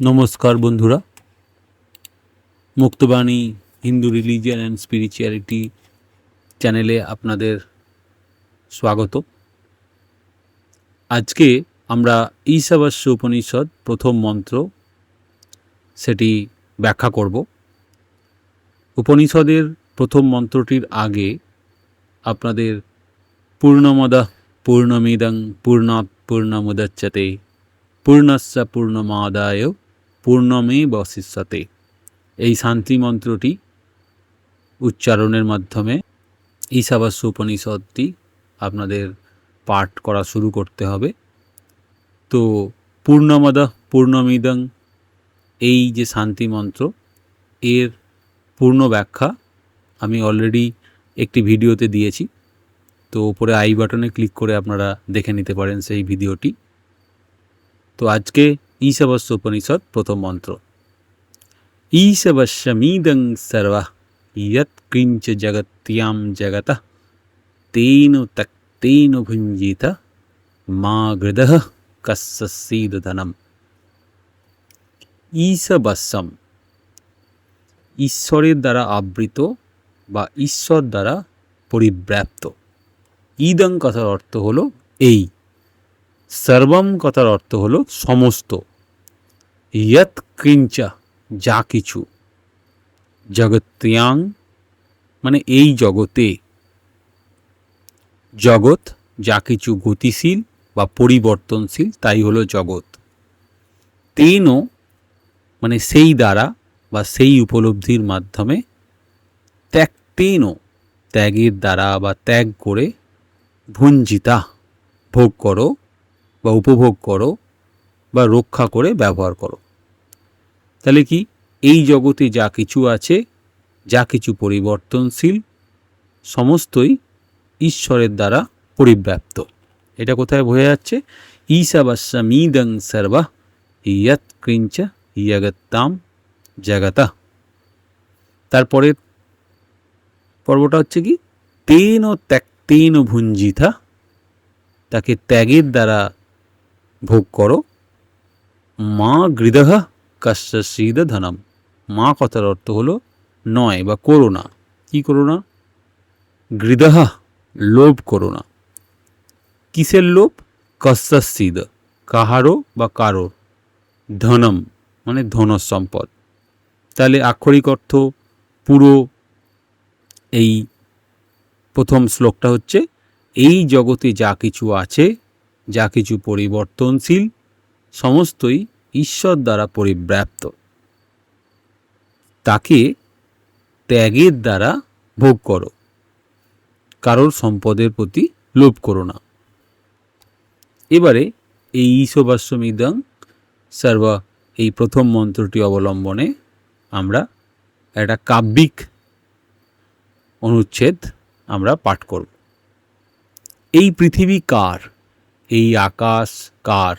নমস্কার বন্ধুরা, মুক্তবাণী Hindu religion and spirituality চ্যানেলে আপনাদের স্বাগত। আজকে আমরা ঈশাবাস্য উপনিষদ প্রথম মন্ত্র সেটি ব্যাখ্যা করব। উপনিষদের প্রথম মন্ত্রটির আগে আপনাদের পূর্ণমদঃ পূর্ণমিদং পূর্ণাৎ পূর্ণমুদচ্যতে পূর্ণস্য পূর্ণমাদায় পূর্ণমেবশিষ্যতে এই শান্তি মন্ত্রটি উচ্চারণের মাধ্যমে ঈশাবাস্য উপনিষদটি আপনাদের পাঠ করা শুরু করতে হবে। তো পূর্ণমদঃ পূর্ণমিদং এই যে শান্তি মন্ত্র, এর পূর্ণ ব্যাখ্যা আমি অলরেডি একটি ভিডিওতে দিয়েছি। তো উপরে আই বাটনে ক্লিক করে আপনারা দেখে নিতে পারেন সেই ভিডিওটি। তো আজকে ঈশাবাস্য উপনিষদ প্রথম মন্ত্র। ঈশাবাস্যমিদং সর্বঃ ইয়ৎ কিঞ্চ জগত্যাম জগতঃ তেন তক্তেন ভুঞ্জিত মা গৃধঃ কস্যসীদ ধনম। ঈশাবাস্যম ঈশ্বরের দ্বারা আবৃত বা ঈশ্বর দ্বারা পরিব্যাপ্ত। ইদং কথার অর্থ হলো এই, সর্বম কথার অর্থ হলো সমস্ত, ইয়ৎ কিঞ্চ যা কিছু, জগত্যাং মানে এই জগতে, জগৎ যা কিছু গতিশীল বা পরিবর্তনশীল তাই হলো জগৎ। তেন মানে সেই দ্বারা বা সেই উপলব্ধির মাধ্যমে, ত্যক্তেন ত্যাগের দ্বারা বা ত্যাগ করে, ভুঞ্জিতা ভোগ করো বা উপভোগ করো বা রক্ষা করে ব্যবহার করো। তাহলে কি, এই জগতে যা কিছু আছে, যা কিছু পরিবর্তনশীল, সমস্তই ঈশ্বরের দ্বারা পরিব্যাপ্ত। এটা কোথায় বোঝা যাচ্ছে? ঈশাবাস্যমিদং সর্বঃ ইয়ৎ কিঞ্চ জগত্যাম জগতঃ। তারপরের পর্বটা হচ্ছে কি, তেন ত্যক্তেন ভুঞ্জিতা, তাকে ত্যাগের দ্বারা ভোগ করো। মা গৃধঃ কস্যসীদ ধনম। মা কথার অর্থ হলো নয় বা করো না। কি করো না? গৃধঃ লোভ করো না। কিসের লোভ? কস্যসীদ কাহারও বা কারোর, ধনম মানে ধনস সম্পদ। তাহলে আক্ষরিক অর্থ পুরো এই প্রথম শ্লোকটা হচ্ছে, এই জগতে যা কিছু আছে, যা কিছু পরিবর্তনশীল, সমস্তই ঈশ্বর দ্বারা পরিব্যাপ্ত। তাকে ত্যাগের দ্বারা ভোগ করো, কারোর সম্পদের প্রতি লোভ করো না। এবারে এই ঈশাবাস্যমিদং সর্ব এই প্রথম মন্ত্রটি অবলম্বনে আমরা একটা কাব্যিক অনুচ্ছেদ আমরা পাঠ করব। এই পৃথিবী কার? এই আকাশ কার?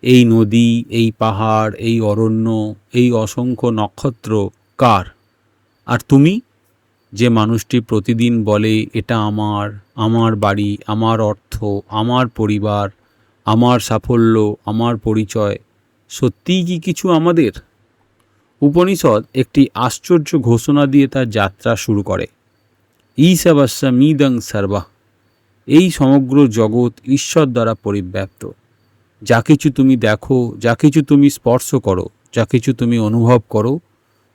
এই নদী, এই পাহাড়, এই অরণ্য, এই অসংখ্য নক্ষত্র কার? আর তুমি যে মানুষটি প্রতিদিন বলে এটা আমার, আমার বাড়ি, আমার অর্থ, আমার পরিবার, আমার সাফল্য, আমার পরিচয়, সত্যিই কি কিছু আমাদের? উপনিষদ একটি আশ্চর্য ঘোষণা দিয়ে তার যাত্রা শুরু করে। ঈশাবাস্যমিদং সর্বঃ, এই সমগ্র জগৎ ঈশ্বর দ্বারা পরিব্যাপ্ত। যা কিছু তুমি দেখো, যা কিছু তুমি স্পর্শ করো, যা কিছু তুমি অনুভব করো,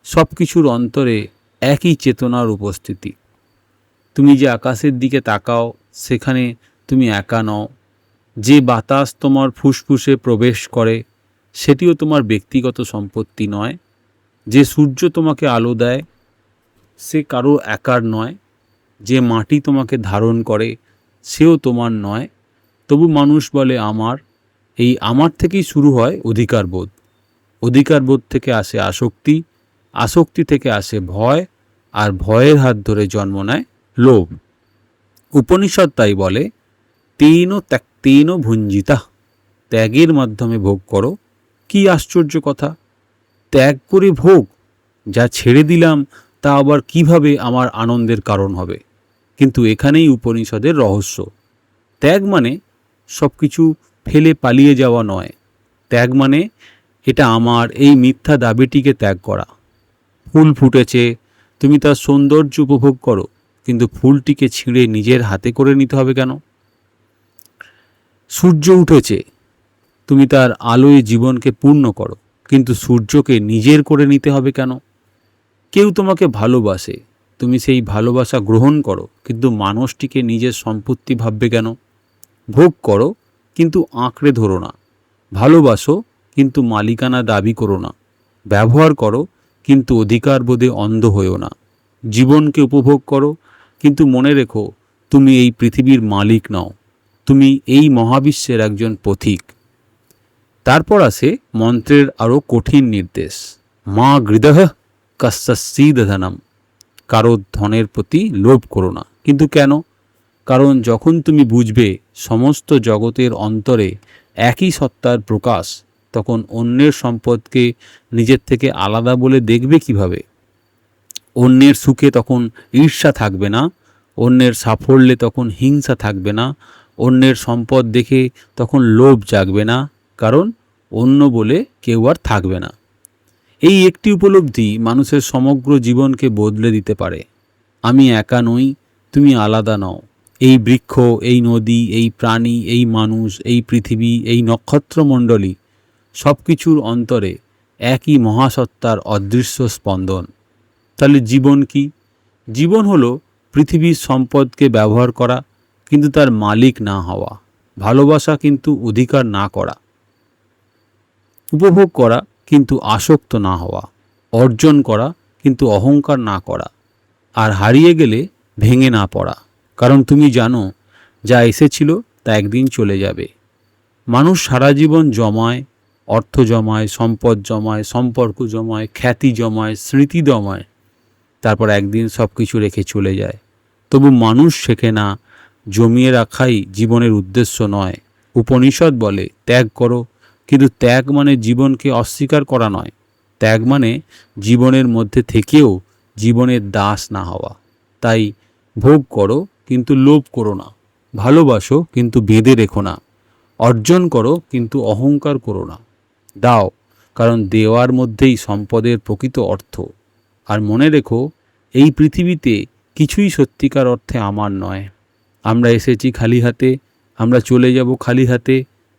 সব কিছুর অন্তরে একই চেতনার উপস্থিতি। তুমি যে আকাশের দিকে তাকাও, সেখানে তুমি একা নও। যে বাতাস তোমার ফুসফুসে প্রবেশ করে, সেটিও তোমার ব্যক্তিগত সম্পত্তি নয়। যে সূর্য তোমাকে আলো দেয়, সে কারো একার নয়। যে মাটি তোমাকে ধারণ করে, সেও তোমার নয়। তবু মানুষ বলে আমার। এই আমার থেকেই শুরু হয় অধিকারবোধ। অধিকারবোধ থেকে আসে আসক্তি, আসক্তি থেকে আসে ভয়, আর ভয়ের হাত ধরে জন্ম নেয় লোভ। উপনিষদ তাই বলে, তেন ত্যক্তেন ভুঞ্জিতা, ত্যাগের মাধ্যমে ভোগ করো। কি আশ্চর্য কথা! ত্যাগ করে ভোগ, যা ছেড়ে দিলাম তা আবার কিভাবে আমার আনন্দের কারণ হবে? কিন্তু এখানেই উপনিষদের রহস্য। ত্যাগ মানে সব কিছু ফেলে পালিয়ে যাওয়া নয়। ত্যাগ মানে এটা আমার, এই মিথ্যা দাবিটিকে ত্যাগ করা। ফুল ফুটেছে, তুমি তার সৌন্দর্য উপভোগ করো, কিন্তু ফুলটিকে ছিঁড়ে নিজের হাতে করে নিতে হবে কেন? সূর্য উঠেছে, তুমি তার আলোয় জীবনকে পূর্ণ করো, কিন্তু সূর্যকে নিজের করে নিতে হবে কেন? কেউ তোমাকে ভালোবাসে, তুমি সেই ভালোবাসা গ্রহণ করো, কিন্তু মানুষটিকে নিজের সম্পত্তি ভাববে কেন? ভোগ করো, কিন্তু আঁকড়ে ধরো না। ভালোবাসো, কিন্তু মালিকানা দাবি করো না। ব্যবহার করো, কিন্তু অধিকার বোধে অন্ধ হয়েও না। জীবনকে উপভোগ করো, কিন্তু মনে রেখো তুমি এই পৃথিবীর মালিক নও, তুমি এই মহাবিশ্বের একজন পথিক। তারপর আসে মন্ত্রের আরও কঠিন নির্দেশ। মা গৃদহ কস্যসিদধনম, কারো ধনের প্রতি লোভ করো না। কিন্তু কেন? কারণ যখন তুমি বুঝবে সমস্ত জগতের অন্তরে একই সত্তার প্রকাশ, তখন অন্যের সম্পদকে নিজের থেকে আলাদা বলে দেখবে কিভাবে? অন্যের সুখে তখন ঈর্ষা থাকবে না, অন্যের সাফল্যে তখন হিংসা থাকবে না, অন্যের সম্পদ দেখে তখন লোভ জাগবে না, কারণ অন্য বলে কেউ আর থাকবে না। এই একটি উপলব্ধি মানুষের সমগ্র জীবনকে বদলে দিতে পারে। আমি একা নই, তুমি আলাদা নও। এই বৃক্ষ, এই নদী, এই প্রাণী, এই মানুষ, এই পৃথিবী, এই নক্ষত্রমণ্ডলী, সব কিছুর অন্তরে একই মহাসত্তার অদৃশ্য স্পন্দন। তাহলে জীবন কি? জীবন হলো পৃথিবীর সম্পদকে ব্যবহার করা, কিন্তু তার মালিক না হওয়া। ভালোবাসা, কিন্তু অধিকার না করা। উপভোগ করা, কিন্তু আসক্ত না হওয়া। অর্জন করা, কিন্তু অহংকার না করা। আর হারিয়ে গেলে ভেঙে না পড়া, কারণ তুমি জানো যা এসেছিল তা একদিন চলে যাবে। মানুষ সারা জীবন জমায়, অর্থ জমায়, সম্পদ জমায়, সম্পর্ক জমায়, খ্যাতি জমায়, স্মৃতি জমায়, তারপর একদিন সব কিছু রেখে চলে যায়। তবু মানুষ শেখে না জমিয়ে রাখাই জীবনের উদ্দেশ্য নয়। উপনিষদ বলে ত্যাগ করো, কিন্তু ত্যাগ মানে জীবনকে অস্বীকার করা নয়। ত্যাগ মানে জীবনের মধ্যে থেকেও জীবনের দাস না হওয়া। তাই ভোগ করো, কিন্তু লোভ করো না। ভালোবাসো, কিন্তু বেঁধে রেখো না। অর্জন করো, কিন্তু অহংকার করো না। দাও, কারণ দেওয়ার মধ্যেই সম্পদের প্রকৃত অর্থ। আর মনে রেখো, এই পৃথিবীতে কিছুই সত্যিকার অর্থে আমার নয়। আমরা এসেছি খালি হাতে, আমরা চলে যাব খালি হাতে।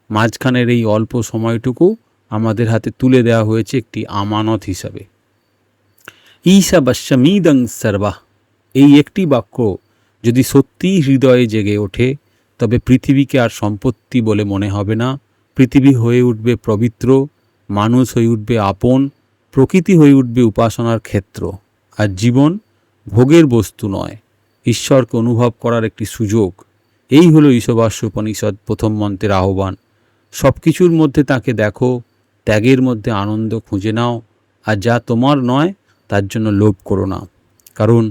মাঝখানের এই অল্প সময়টুকু আমাদের হাতে তুলে দেওয়া হয়েছে একটি আমানত হিসাবে। ঈশাবস্যমিদং সর্বাহ, এই একটি বাক্য যদি সত্যিই হৃদয়ে জেগে ওঠে, তবে পৃথিবীকে আর সম্পত্তি বলে মনে হবে না। পৃথিবী হয়ে উঠবে পবিত্র, মানুষ হয়ে উঠবে আপন, প্রকৃতি হয়ে উঠবে উপাসনার ক্ষেত্র। আর জীবন ভোগের বস্তু নয়, ঈশ্বরকে অনুভব করার একটি সুযোগ। এই হলো ঈশাবাস্য উপনিষদ প্রথম মন্ত্রের আহ্বান। সব কিছুর মধ্যে তাকে দেখো, ত্যাগের মধ্যে আনন্দ খুঁজে নাও, আর যা তোমার নয় তার জন্য লোভ করো না। কারণ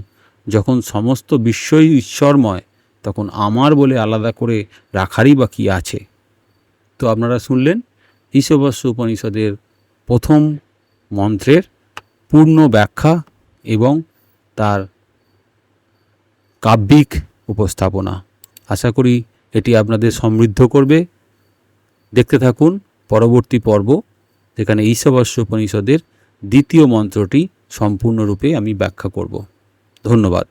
যখন সমস্ত বিশ্বই ঈশ্বরময়, তখন আমার বলে আলাদা করে রাখারই বা কী আছে? তো আপনারা শুনলেন ঈশাবাস্য উপনিষদের প্রথম মন্ত্রের পূর্ণ ব্যাখ্যা এবং তার কাব্যিক উপস্থাপনা। আশা করি এটি আপনাদের সমৃদ্ধ করবে। দেখতে থাকুন পরবর্তী পর্ব, যেখানে ঈশাবাস্য উপনিষদের দ্বিতীয় মন্ত্রটি সম্পূর্ণরূপে আমি ব্যাখ্যা করব। ধন্যবাদ।